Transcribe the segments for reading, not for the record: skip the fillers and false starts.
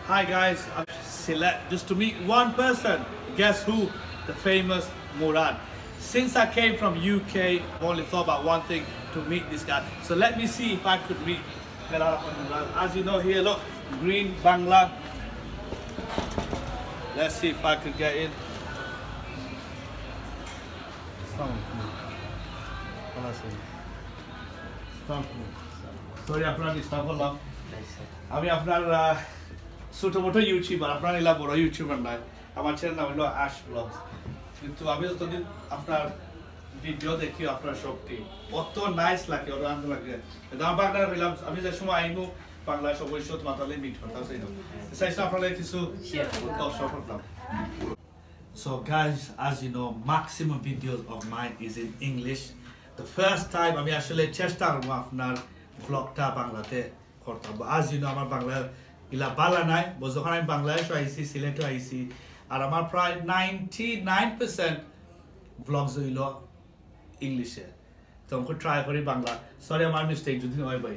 Hi guys, I'm select just to meet one person. Guess who? The famous Murad. Since I came from UK, I only thought about one thing, to meet this guy. So let me see if I could meet Murad. As you know here, look, green Bangla. Let's see if I could get in. Sorry, আপনারা disturb করলাম। আমি আপনার ছোট মোটো YouTuber, আপনারা নিলা বড় YouTuber নয়। আমার চ্যানেল নাম হলো আশ ব্লগস। কিন্তু আমি যতদিন আপনার ভিডিও দেখি আপনার সবটি কত নাইস লাগে, ওর আনন্দ লাগে। আমার বাংলা হইলাম, আমি যে সময় আইনু বাংলা সব ঐশ্বত মাতালে মিট করতাম সেই না। চাইছিলাম আপনারা কিছু দর্শক করতাম। So guys, as you know, maximum videos of mine is in English. The first time আমি আসলে চেষ্টা করব আপনার ব্লগটা বাংলাতে করতাম। As you know, আমার বাংলা ইলা বালা নাই, যখন আমি বাংলাদেশে আইছি, সিলেটে আইছি, আর আমার প্রায় 99% ব্লগস হইল ইংলিশে। তো আমি ট্রাই করি বাংলা। সরি আমার মিস্টেক যদি হয় ভাই।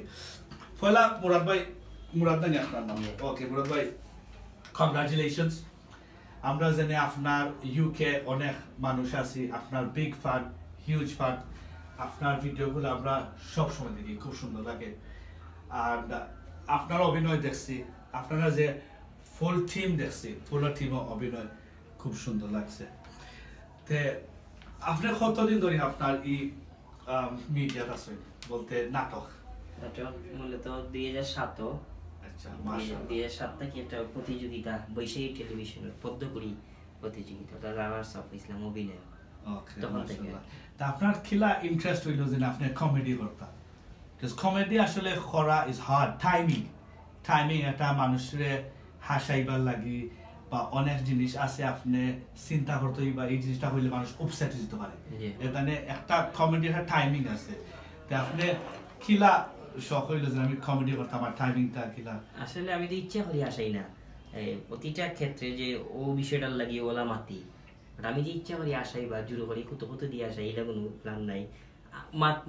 পয়লা মুরাদ ভাই, মুরাদ নাকি আপনার নাম? ওকে মুরাদ ভাই, কংগ্রাচুলেশনস। আমরা জানি আপনার ইউকে অনেক মানুষ আছি, আপনার বিগ ফান, হিউজ ফান। আপনার ভিডিওগুলো আমরা সব সময় দেখি, খুব সুন্দর লাগে। আর আপনার অভিনয় দেখছি, আপনারা যে ফুল টিম দেখছি, ফুল টিমও অভিনয় খুব সুন্দর লাগছে। তে আপনার কতদিন ধরে আপনার এই মিডিয়াতে আছেন বলতে নাটক? নাটক মূলত 2007। আচ্ছা, মাশাআল্লাহ। 2007 থেকে একটা প্রতিযোগিতা, বৈশাখী টেলিভিশনের পদ্মকুড়ি প্রতিযোগিতা, রানার্স আপ ইসলাম অভিনয়। ওকে, মাশাআল্লাহ। তা আপনার কিলা ইন্টারেস্ট হইলো যে আপনি কমেডি করতেন? বিকজ কমেডি আসলে করা ইজ হার্ড। টাইমিং একটা মানুষের হাসাইবার লাগি বা অনেক জিনিস আছে আপনি চিন্তা করতে বা এই জিনিসটা হইলে মানুষ উপসেট যেতে পারে। এখানে একটা কমেডি একটা টাইমিং আছে। তো আপনি কিলা শখ হইলো যে আমি কমেডি করতাম, আমার টাইমিংটা কিলা? আসলে আমি তো ইচ্ছা করি আসেই না প্রতিটা ক্ষেত্রে যে ও বিষয়টার লাগিয়ে ওলা মাতি, আমি যে ইচ্ছা করি আসাই বা জুড়ো করি কত দিয়ে আসা, এটা কোনো প্ল্যান নাই।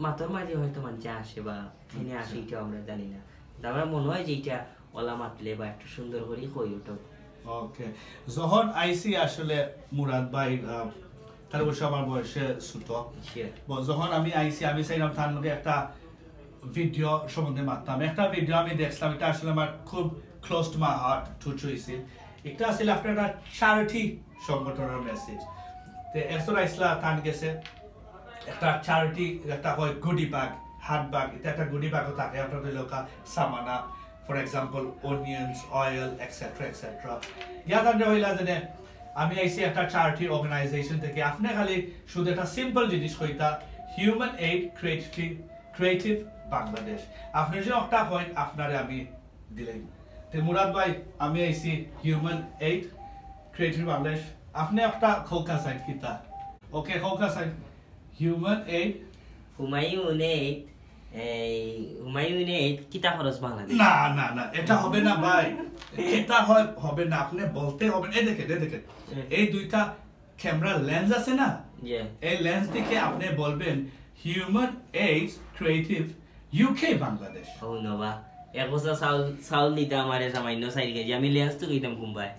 মাতর মাঝে হয়তো মানুষ আসে বা এখানে আসে, এটা আমরা জানি না। আমার মনে হয় যে এটা ওলা মাতলে বা একটু সুন্দর করে কই ওটা। ওকে, যখন আইসি আসলে মুরাদ ভাই তার অবশ্য আমার বয়সে ছোট, যখন আমি আইসি আমি চাইলাম তার লগে একটা ভিডিও সম্বন্ধে মারতাম। একটা ভিডিও আমি দেখছিলাম, এটা আসলে আমার খুব ক্লোজ টু মাই হার্ট টু চুইছি। এটা আসলে আপনার একটা চ্যারিটি সংগঠনের মেসেজ। তো একজন আইসলা তান গেছে একটা চ্যারিটি, একটা হয় গুডি ব্যাগ, হাত ব্যাগ। এটা একটা গুডি ব্যাগও থাকে, আপনার লোকা সামানা, for example onions, oil, etcetera etcetera. ইয়াদ আমরা হইলা যে আমি আইসি একটা চ্যারিটি অর্গানাইজেশন থেকে। আপনি খালি শুধু একটা সিম্পল জিনিস কইতা, হিউম্যান এইড ক্রিয়েটিভ বাংলাদেশ। আপনি যে একটা হয় আপনারে আমি দিলেন। তো মুরাদ ভাই, আমি আইসি হিউম্যান এইড ক্রিয়েটিভ বাংলাদেশ। আপনি একটা খোকা সাইড কিতা? ওকে, খোকা side human aid Humayun aid কিতা খরচ বাংলাদেশ। না না না, এটা হবে না ভাই, এটা হবে না। আপনি বলতে হবে, এই দেখেন এই দুইটা ক্যামেরা লেন্স আছে না, এই লেন্স থেকে আপনি বলবেন human aids creative UK Bangladesh. ও নবা এক বছর চাউল দিতে আমারে সামান্য 4 কেজি, আমি লেন্স তো কইতাম কুম্বাই।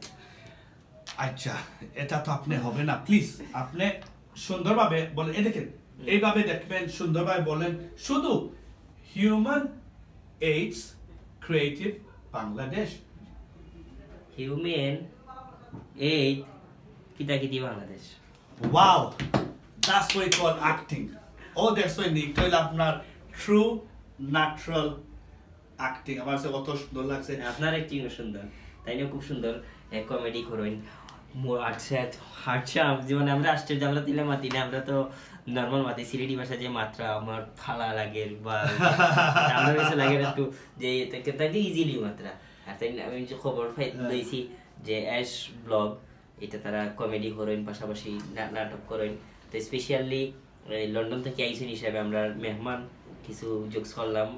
আচ্ছা, এটা তো আপনি হবে না, প্লিজ আপনি সুন্দরভাবে বলেন। এই দেখেন, এইভাবে দেখবেন, সুন্দরভাবে বলেন শুধু human aids creative Bangladesh. Human aid কিতা Bangladesh. Wow, that's what we call acting. ও দেখছো নি, এটা হলো আপনার ট্রু ন্যাচারাল অ্যাক্টিং। আমার কাছে কত সুন্দর লাগছে। আপনার অ্যাক্টিং সুন্দর, তাই না? খুব সুন্দর কমেডি করেন। আচ্ছা, জীবনে আমরা আশ্চর্য, আমরা তিলে মাতি না, আমরা তো নর্মাল মাতি। সিলেটি ভাষা যে মাত্রা আমার ফালা লাগে বা আমার কাছে লাগে একটু যে তাই ইজিলি মাত্রা। আর তাই আমি যে খবর পাইছি যে অ্যাশ ব্লগ, এটা তারা কমেডি করেন, পাশাপাশি নাটক করেন। তো স্পেশালি লন্ডন থেকে আইসেন হিসাবে আমরা মেহমান কিছু জোকস করলাম।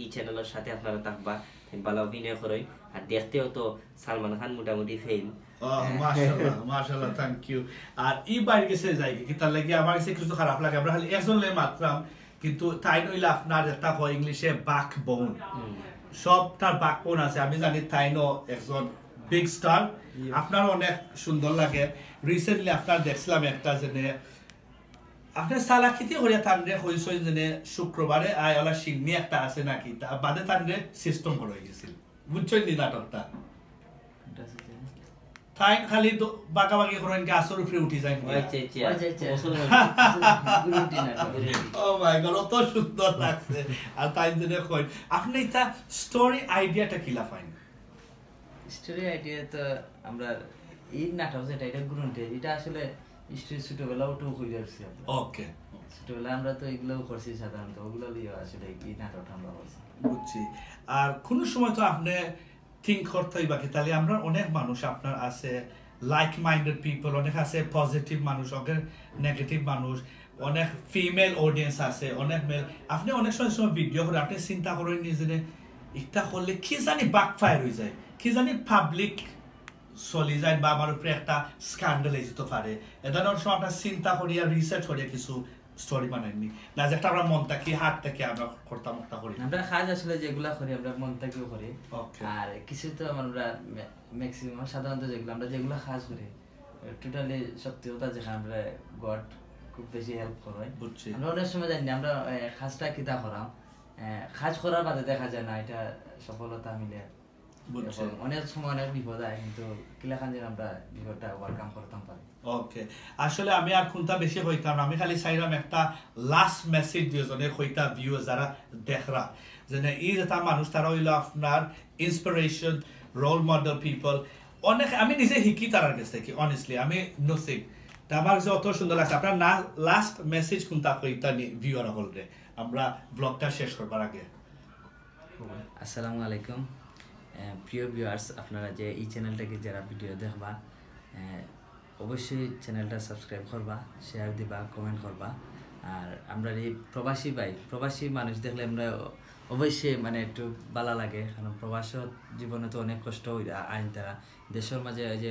এই চ্যানেলের সাথে আপনারা থাকবা, ভালো অভিনয় করেন। আর দেখতেও তো সালমান খান মোটামুটি ফেল। মাশাআল্লাহ মাশাআল্লাহ, থ্যাংক ইউ। আর এই বাইরে গেছে যাই কি তার লাগে আমার কাছে কিছু খারাপ লাগে, আমরা খালি একজন লে মাত্রাম, কিন্তু তাই নইলে আপনার একটা হয় ইংলিশে ব্যাকবোন, সবটার ব্যাকবোন আছে। আমি জানি তাই ন একজন বিগ স্টার আপনার অনেক সুন্দর লাগে রিসেন্টলি আপনার দেখছিলাম একটা জেনে আপনার সালাকিতে হইয়া তানরে হইছই জেনে শুক্রবারে আয়লা সিংনি একটা আছে নাকি তা বাদে তানরে সিস্টেম করে গেছিল বুঝছই নি নাটকটা তাই খালি তো বাঁকাবাকি করেন কি আসর উপরে উঠি যায় ও মাই গড অত সুন্দর লাগছে আর তাই জন্য কই আপনি এটা স্টোরি আইডিয়াটা কিলা পাইন স্টোরি আইডিয়া তো আমরা এই নাটক যেটা এটা গ্রন্থে এটা আসলে স্টোরি ছোটবেলা ওটাও হয়ে যাচ্ছে ওকে ছোটবেলা আমরা তো এগুলোও করছি সাধারণত ওগুলো দিয়ে আসলে এই নাটকটা আমরা করছি বুঝছি আর কোনো সময় তো আপনি থিঙ্ক করতেই বাকি তাহলে আমরা অনেক মানুষ আপনার আছে লাইক মাইন্ডেড পিপল অনেক আছে পজিটিভ মানুষ অনেক নেগেটিভ মানুষ অনেক ফিমেল অডিয়েন্স আছে অনেক মেল আপনি অনেক সময় ভিডিও করে আপনি চিন্তা করেন নিজে এটা করলে কি জানি বাকফায়ার হয়ে যায় কি জানি পাবলিক চলি যায় বা আমার উপরে একটা স্ক্যান্ডাল যেতে পারে এটা সময় আপনার চিন্তা করিয়া রিসার্চ করিয়া কিছু স্টোরি বানাইনি না যে একটা আমরা মন থাকি হাত থেকে আমরা করতাম একটা করি আমরা কাজ আসলে যেগুলা করি আমরা মন থেকেও করি আর কিছু তো আমরা ম্যাক্সিমাম সাধারণত যেগুলো কাজ করি টোটালি সত্যি কথা যেখানে আমরা গড খুব বেশি হেল্প করে আমরা অনেক সময় জানি আমরা কাজটা কিতা করাম কাজ করার বাদে দেখা যায় না এটা সফলতা মিলে অনেক সময় অনেক বিপদ হয় কিন্তু কিলাখান যেন আমরা বিপদটা ওভারকাম করতাম পারি ওকে আসলে আমি আর কোনটা বেশি হইতাম আমি খালি চাইলাম একটা লাস্ট মেসেজ দিয়ে জনে হইতা ভিউ যারা দেখরা যেনে এই যেটা মানুষ তারা হইলো আপনার ইন্সপিরেশন রোল মডেল পিপল অনেক আমি নিজে শিকি তারার কাছে কি অনেস্টলি আমি নসিং তা আমার কাছে অত সুন্দর লাগছে আপনার না লাস্ট মেসেজ কোনটা হইতা ভিউয়ার হলরে আমরা ব্লগটা শেষ করবার আগে আসসালামু আলাইকুম প্রিয় ভিউয়ার্স আপনারা যে এই চ্যানেলটাকে যারা ভিডিও দেখবা অবশ্যই চ্যানেলটা সাবস্ক্রাইব করবা শেয়ার দিবা কমেন্ট করবা আর আমরা এই প্রবাসী মানুষ দেখলে আমরা অবশ্যই মানে একটু ভালো লাগে কারণ প্রবাস জীবনে তো অনেক কষ্ট আইন তারা দেশের মাঝে যে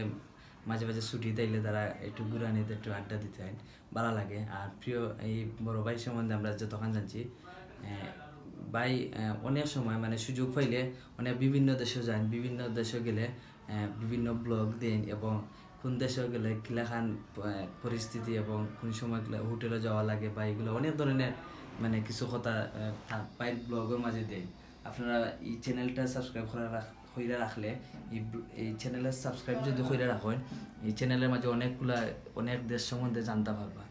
মাঝে মাঝে ছুটি দিলে তারা একটু ঘুরানিতে একটু আড্ডা দিতে হয় ভালো লাগে আর প্রিয় এই বড় ভাই সম্বন্ধে আমরা যতক্ষণ জানছি ভাই অনেক সময় মানে সুযোগ পাইলে অনেক বিভিন্ন দেশে যান বিভিন্ন দেশে গেলে বিভিন্ন ব্লগ দেন এবং কোন দেশে গেলে কিলাখান পরিস্থিতি এবং কোন সময় হোটেলে যাওয়া লাগে বা এগুলো অনেক ধরনের মানে কিছু কথা পাই ব্লগের মাঝে দেয় আপনারা এই চ্যানেলটা সাবস্ক্রাইব করে রাখলে এই চ্যানেলের সাবস্ক্রাইব যদি করে রাখেন এই চ্যানেলের মাঝে অনেক দেশ সম্বন্ধে জানতে পারবা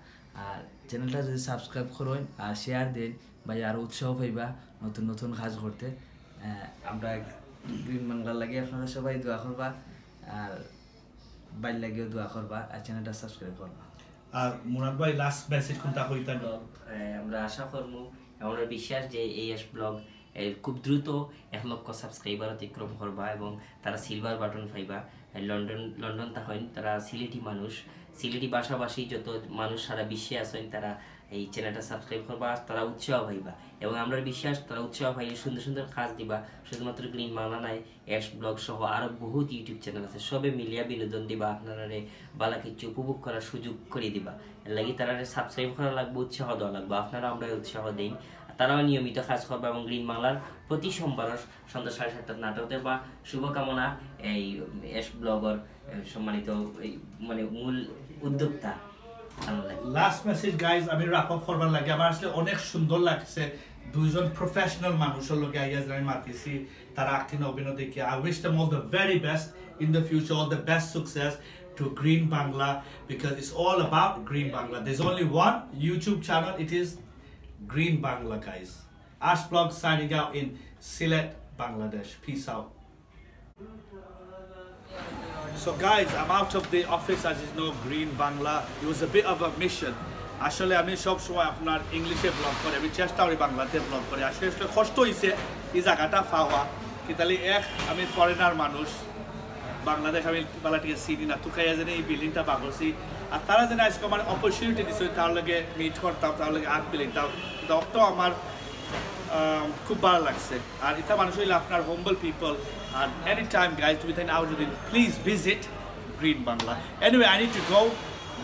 আর চ্যানেলটা যদি সাবস্ক্রাইব করেন আর শেয়ার দেন ভাই আরও উৎসাহ পাইবা নতুন নতুন কাজ করতে আমরা গ্রিন বাংলার লাগে আপনারা সবাই দোয়া করবা আর বাইর লাগেও দোয়া করবা আর চ্যানেলটা সাবস্ক্রাইব করবা আর মুরাদ ভাই লাস্ট মেসেজ কোনটা হইতা আমরা আশা করব আমরা বিশ্বাস যে এই ব্লগ খুব দ্রুত 1 লক্ষ সাবস্ক্রাইবার অতিক্রম করবা এবং তারা সিলভার বাটন পাইবা লন্ডন থাকেন তারা সিলেটি ভাষাভাষী যত মানুষ সারা বিশ্বে আছেন তারা এই চ্যানেলটা সাবস্ক্রাইব করবা তারা উৎসাহ পাইবা এবং আমরা বিশ্বাস তারা উৎসাহ পাইলে সুন্দর সুন্দর কাজ দিবা শুধুমাত্র গ্রিন বাংলা নাই অ্যাশ ব্লগ সহ আরো বহুত ইউটিউব চ্যানেল আছে সবে মিলিয়া বিনোদন দিবা আপনারা বালা কিছু উপভোগ করার সুযোগ করে দিবা এর লাগি তারা সাবস্ক্রাইব করা লাগবে উৎসাহ দেওয়া লাগবে আপনারা আমরা উৎসাহ দিন তারাও নিয়মিত কাজ করবে এবং গ্রিন বাংলার প্রতি সোমবার সন্ধ্যা 7:30 নাটক দেবা শুভকামনা এই অ্যাশ ব্লগর সম্মানিত মানে মূল উদ্যোক্তা লাস্ট মেসেজ গাইজ আমি রাপ আপ করবার লাগে আমার আসলে অনেক সুন্দর লাগছে দুইজন প্রফেশনাল মানুষের লোকে আইয়া আমি মাতিছি তারা আক্তিন অভিনয় দেখি I wish them all the very best in the future all the best success to Green Bangla because it's all about Green Bangla there's only one YouTube channel it is Green Bangla guys Ash Vlog signing out in Sylhet Bangladesh peace out So guys, I'm out of the office as you know, Green Bangla. It was a bit of a mission. আসলে আমি সব সময় আপনার ইংলিশে blog করে আমি চেষ্টা করি বাংলাতে ব্লগ করে আসলে কষ্ট হয়েছে এই জায়গাটা পাওয়া কি তাহলে আমি ফরেনার মানুষ বাংলাদেশ আমি বালাটিকে চিনি না তুকাইয়া যেন এই বিল্ডিংটা বাগলছি আর তারা যেন আজকে আমার অপরচুনিটি দিচ্ছে তার লগে মিট করতাম তার লগে আগ বিলিংতাম ডক্টর আমার খুব ভালো লাগছে আর এটা মানুষ হইলে আপনার হোমবল পিপল আর এনি টাইম গাইজ তুমি তাই আউট যদি please visit green Bangla anyway I need to go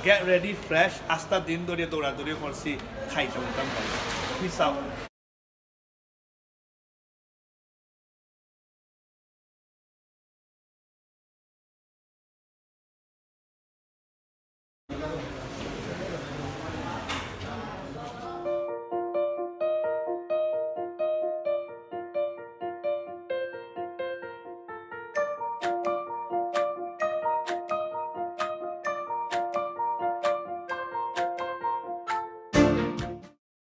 get ready fresh আস্তা দিন ধরে দৌড়াদৌড়ি করছি খাইতে বলতাম পিস আউট